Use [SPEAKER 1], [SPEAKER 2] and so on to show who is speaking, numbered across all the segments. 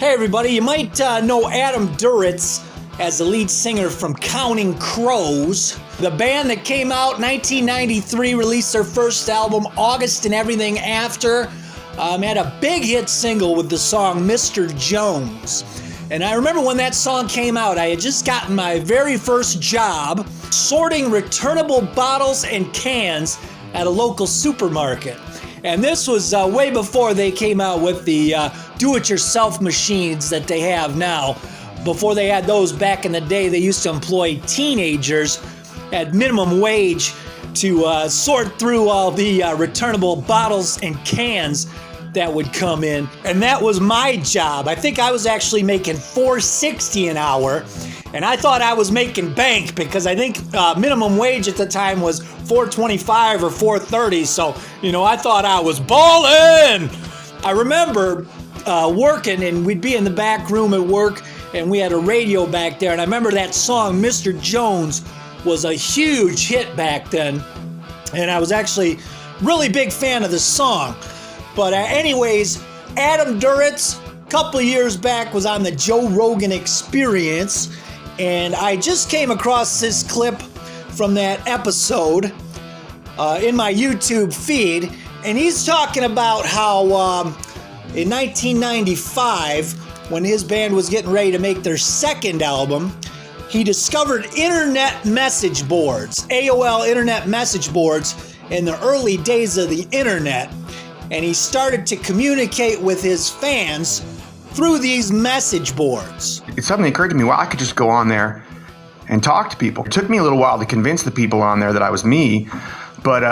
[SPEAKER 1] Hey everybody, you might know Adam Duritz as the lead singer from Counting Crows. The band that came out in 1993 released their first album, August and Everything After. Had a big hit single with the song Mr. Jones. And I remember when that song came out, I had just gotten my very first job sorting returnable bottles and cans at a local supermarket. And this was way before they came out with the do-it-yourself machines that they have now. Before they had those back in the day, they used to employ teenagers at minimum wage to sort through all the returnable bottles and cans that would come in. And that was my job. I think I was actually making $4.60 an hour. And I thought I was making bank because I think minimum wage at the time was $4.25 or $4.30. So, I thought I was balling. I remember working, and we'd be in the back room at work, and we had a radio back there. And I remember that song, Mr. Jones, was a huge hit back then. And I was actually really big fan of the song. But anyways, Adam Duritz, a couple of years back, was on the Joe Rogan Experience. And I just came across this clip from that episode in my YouTube feed. And he's talking about how in 1995, when his band was getting ready to make their second album, he discovered internet message boards, AOL internet message boards, in the early days of the internet. And he started to communicate with his fans through these message boards.
[SPEAKER 2] It suddenly occurred to me, well, I could just go on there and talk to people. It took me a little while to convince the people on there that I was me, but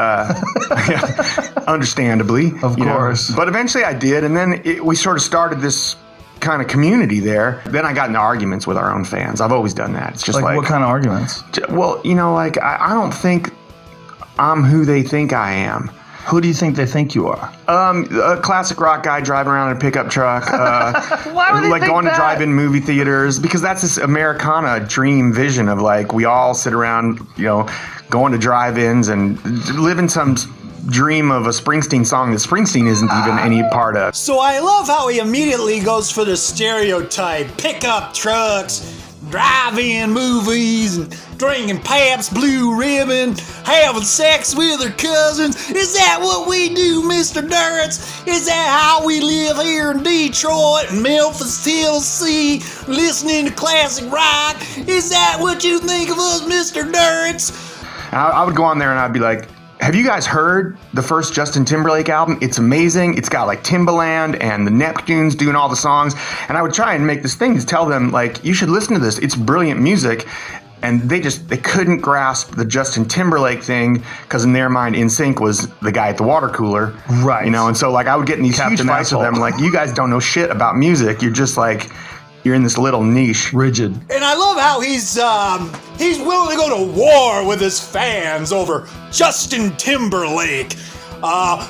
[SPEAKER 2] understandably.
[SPEAKER 3] Of course.
[SPEAKER 2] But eventually I did, and then we sort of started this kind of community there. Then I got into arguments with our own fans. I've always done that. It's just like
[SPEAKER 3] what kind of arguments?
[SPEAKER 2] Well, I don't think I'm who they think I am.
[SPEAKER 3] Who do you think they think you are?
[SPEAKER 2] A classic rock guy driving around in a pickup truck.
[SPEAKER 3] Why would they
[SPEAKER 2] like
[SPEAKER 3] think
[SPEAKER 2] going
[SPEAKER 3] that?
[SPEAKER 2] to drive-in movie theaters, because that's this Americana dream vision of like we all sit around, going to drive-ins and living some dream of a Springsteen song that Springsteen isn't even any part of.
[SPEAKER 1] So I love how he immediately goes for the stereotype: pickup trucks, drive-in movies, and drinking Pabst Blue Ribbon, having sex with her cousins. Is that what we do, Mr. Duritz? Is that how we live here in Detroit and Memphis, Tennessee, listening to classic rock? Is that what you think of us, Mr. Duritz?
[SPEAKER 2] I would go on there and I'd be like, have you guys heard the first Justin Timberlake album? It's amazing. It's got like Timbaland and the Neptunes doing all the songs. And I would try and make this thing to tell them, like, you should listen to this. It's brilliant music. And they couldn't grasp the Justin Timberlake thing, because in their mind, NSYNC was the guy at the water cooler.
[SPEAKER 3] Right.
[SPEAKER 2] And so like I would get in these huge fights with them, like, you guys don't know shit about music. You're just like, you're in this little niche.
[SPEAKER 3] Rigid.
[SPEAKER 1] And I love how he's willing to go to war with his fans over Justin Timberlake.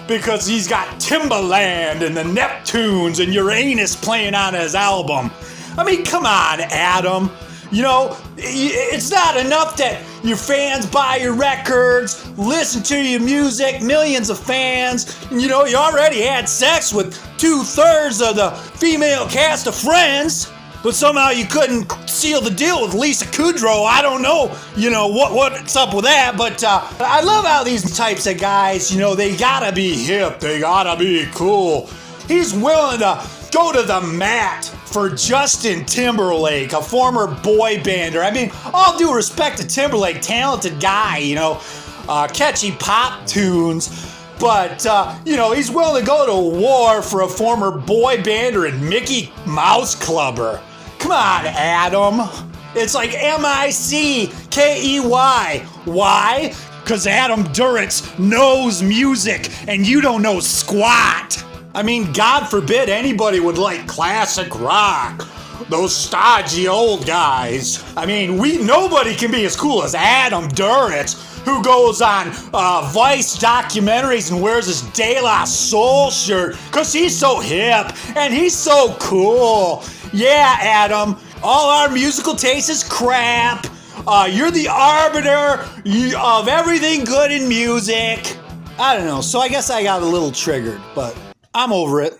[SPEAKER 1] Because he's got Timbaland and the Neptunes and Uranus playing on his album. I mean, come on, Adam. It's not enough that your fans buy your records, listen to your music, millions of fans. You already had sex with 2/3 of the female cast of Friends, but somehow you couldn't seal the deal with Lisa Kudrow. I don't know, what's up with that, but I love how these types of guys, they gotta be hip, they gotta be cool. He's willing to go to the mat for Justin Timberlake, a former boy bander. I mean, all due respect to Timberlake, talented guy, catchy pop tunes. But, he's willing to go to war for a former boy bander and Mickey Mouse Clubber. Come on, Adam. It's like Mickey. Why? Because Adam Duritz knows music and you don't know squat. I mean, God forbid anybody would like classic rock. Those stodgy old guys. I mean, nobody can be as cool as Adam Duritz, who goes on Vice documentaries and wears his De La Soul shirt because he's so hip and he's so cool. Yeah, Adam, all our musical taste is crap. You're the arbiter of everything good in music. I don't know, so I guess I got a little triggered, but I'm over it.